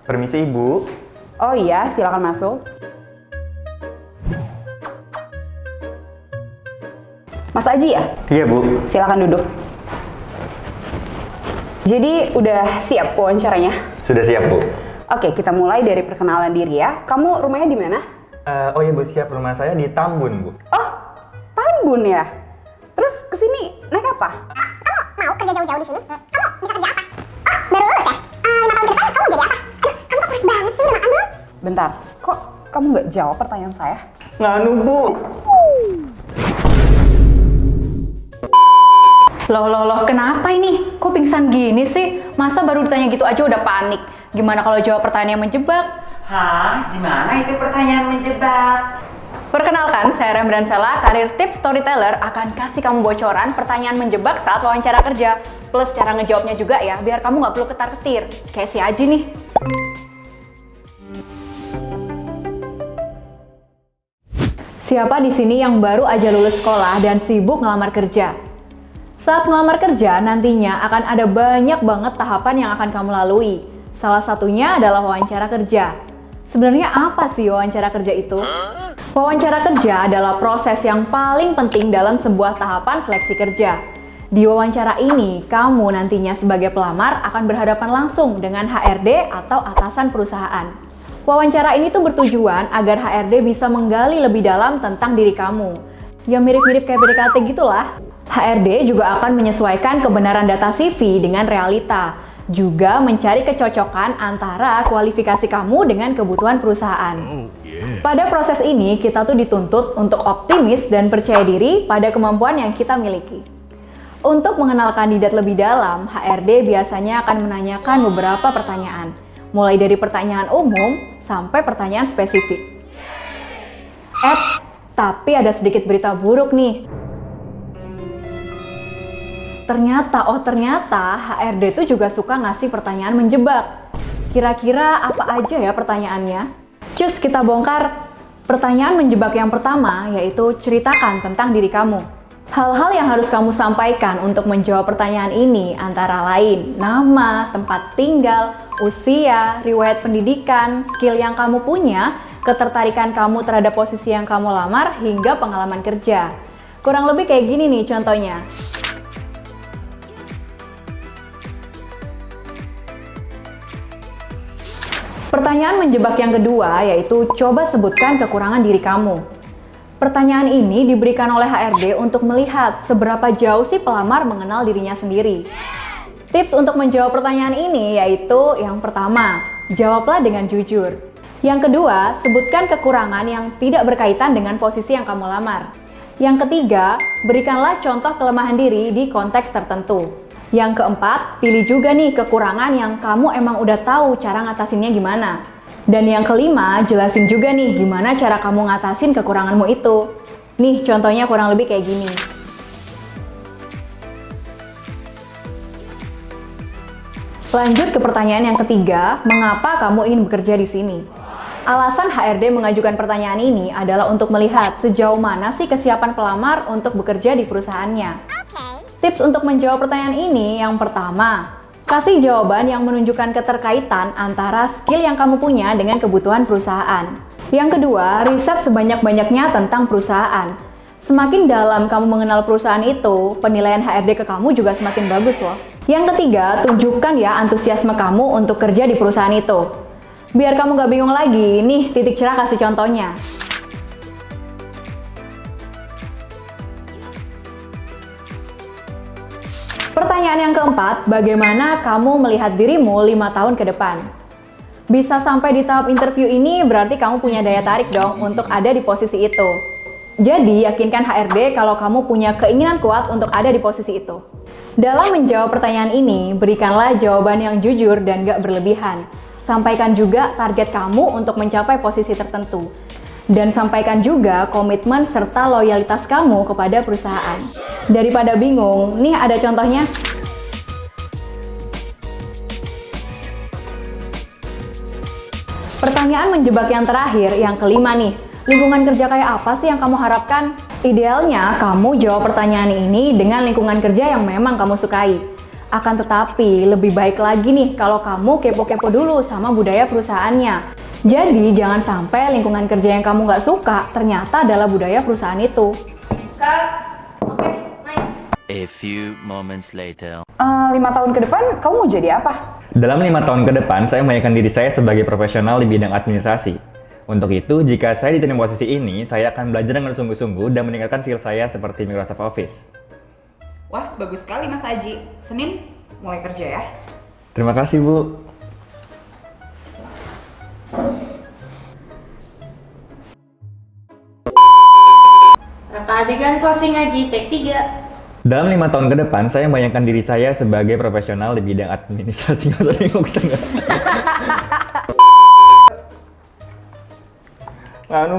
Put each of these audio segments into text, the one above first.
Permisi Ibu. Oh iya, silakan masuk. Mas Aji ya? Iya Bu. Silakan duduk. Jadi udah siap wawancaranya? Sudah siap Bu. Oke, kita mulai dari perkenalan diri ya. Kamu rumahnya di mana? Oh iya Bu, siap. Rumah saya di Tambun Bu. Oh, Tambun ya? Terus kesini naik apa? Kamu mau kerja jauh-jauh di sini? Kamu bisa kerja apa? Oh, baru lulus ya? 5 tahun ke depan kamu jadi apa? Aduh, kamu kok kurus banget sih, udah makan belum? Bentar, kok kamu nggak jawab pertanyaan saya? Nganu Bu. Loh, kenapa ini? Kok pingsan gini sih? Masa baru ditanya gitu aja udah panik? Gimana kalau jawab pertanyaan yang menjebak? Hah? Gimana itu pertanyaan menjebak? Perkenalkan, saya Rembransela, karir tips storyteller akan kasih kamu bocoran pertanyaan menjebak saat wawancara kerja. Plus cara ngejawabnya juga ya, biar kamu nggak perlu ketar-ketir. Kayak si Aji nih. Siapa di sini yang baru aja lulus sekolah dan sibuk ngelamar kerja? Saat ngelamar kerja, nantinya akan ada banyak banget tahapan yang akan kamu lalui. Salah satunya adalah wawancara kerja. Sebenarnya apa sih wawancara kerja itu? Wawancara kerja adalah proses yang paling penting dalam sebuah tahapan seleksi kerja. Di wawancara ini, kamu nantinya sebagai pelamar akan berhadapan langsung dengan HRD atau atasan perusahaan. Wawancara ini tuh bertujuan agar HRD bisa menggali lebih dalam tentang diri kamu. Ya mirip-mirip kayak PDKT gitulah. HRD juga akan menyesuaikan kebenaran data CV dengan realita, juga mencari kecocokan antara kualifikasi kamu dengan kebutuhan perusahaan. Pada proses ini, kita tuh dituntut untuk optimis dan percaya diri pada kemampuan yang kita miliki. Untuk mengenal kandidat lebih dalam, HRD biasanya akan menanyakan beberapa pertanyaan, mulai dari pertanyaan umum sampai pertanyaan spesifik. Tapi ada sedikit berita buruk nih. Ternyata HRD itu juga suka ngasih pertanyaan menjebak. Kira-kira apa aja ya pertanyaannya? Cus, kita bongkar. Pertanyaan menjebak yang pertama yaitu ceritakan tentang diri kamu. Hal-hal yang harus kamu sampaikan untuk menjawab pertanyaan ini antara lain nama, tempat tinggal, usia, riwayat pendidikan, skill yang kamu punya, ketertarikan kamu terhadap posisi yang kamu lamar, hingga pengalaman kerja. Kurang lebih kayak gini nih contohnya. Pertanyaan menjebak yang kedua yaitu coba sebutkan kekurangan diri kamu. Pertanyaan ini diberikan oleh HRD untuk melihat seberapa jauh sih pelamar mengenal dirinya sendiri. Tips untuk menjawab pertanyaan ini yaitu yang pertama, jawablah dengan jujur. Yang kedua, sebutkan kekurangan yang tidak berkaitan dengan posisi yang kamu lamar. Yang ketiga, berikanlah contoh kelemahan diri di konteks tertentu. Yang keempat, pilih juga nih kekurangan yang kamu emang udah tahu cara ngatasinnya gimana. Dan yang kelima, jelasin juga nih gimana cara kamu ngatasin kekuranganmu itu. Nih contohnya kurang lebih kayak gini. Lanjut ke pertanyaan yang ketiga, mengapa kamu ingin bekerja di sini? Alasan HRD mengajukan pertanyaan ini adalah untuk melihat sejauh mana sih kesiapan pelamar untuk bekerja di perusahaannya. Tips untuk menjawab pertanyaan ini yang pertama, kasih jawaban yang menunjukkan keterkaitan antara skill yang kamu punya dengan kebutuhan perusahaan. Yang kedua, riset sebanyak-banyaknya tentang perusahaan. Semakin dalam kamu mengenal perusahaan itu, penilaian HRD ke kamu juga semakin bagus loh. Yang ketiga, tunjukkan ya antusiasme kamu untuk kerja di perusahaan itu. Biar kamu gak bingung lagi, nih titik cerah kasih contohnya. Pertanyaan yang keempat, bagaimana kamu melihat dirimu 5 tahun ke depan? Bisa sampai di tahap interview ini berarti kamu punya daya tarik dong untuk ada di posisi itu. Jadi, yakinkan HRD kalau kamu punya keinginan kuat untuk ada di posisi itu. Dalam menjawab pertanyaan ini, berikanlah jawaban yang jujur dan gak berlebihan. Sampaikan juga target kamu untuk mencapai posisi tertentu. Dan sampaikan juga komitmen serta loyalitas kamu kepada perusahaan. Daripada bingung, nih ada contohnya. Pertanyaan menjebak yang terakhir, yang kelima nih. Lingkungan kerja kayak apa sih yang kamu harapkan? Idealnya, kamu jawab pertanyaan ini dengan lingkungan kerja yang memang kamu sukai. Akan tetapi, lebih baik lagi nih kalau kamu kepo-kepo dulu sama budaya perusahaannya. Jadi, jangan sampai lingkungan kerja yang kamu nggak suka ternyata adalah budaya perusahaan itu. A few moments later. 5 tahun ke depan kamu mau jadi apa? Dalam 5 tahun ke depan, saya membayangkan diri saya sebagai profesional di bidang administrasi. Untuk itu, jika saya diterima posisi ini, saya akan belajar dengan sungguh-sungguh dan meningkatkan skill saya seperti Microsoft Office. Wah, bagus sekali Mas Aji. Senin mulai kerja ya. Terima kasih, Bu. Raka adegan closing Aji, take 3. Dalam 5 tahun ke depan, saya membayangkan diri saya sebagai profesional di bidang administrasi. Nggak usah nengok setengah.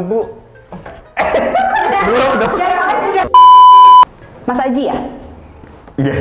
Bu. Belum dong. Mas Aji ya? Iya.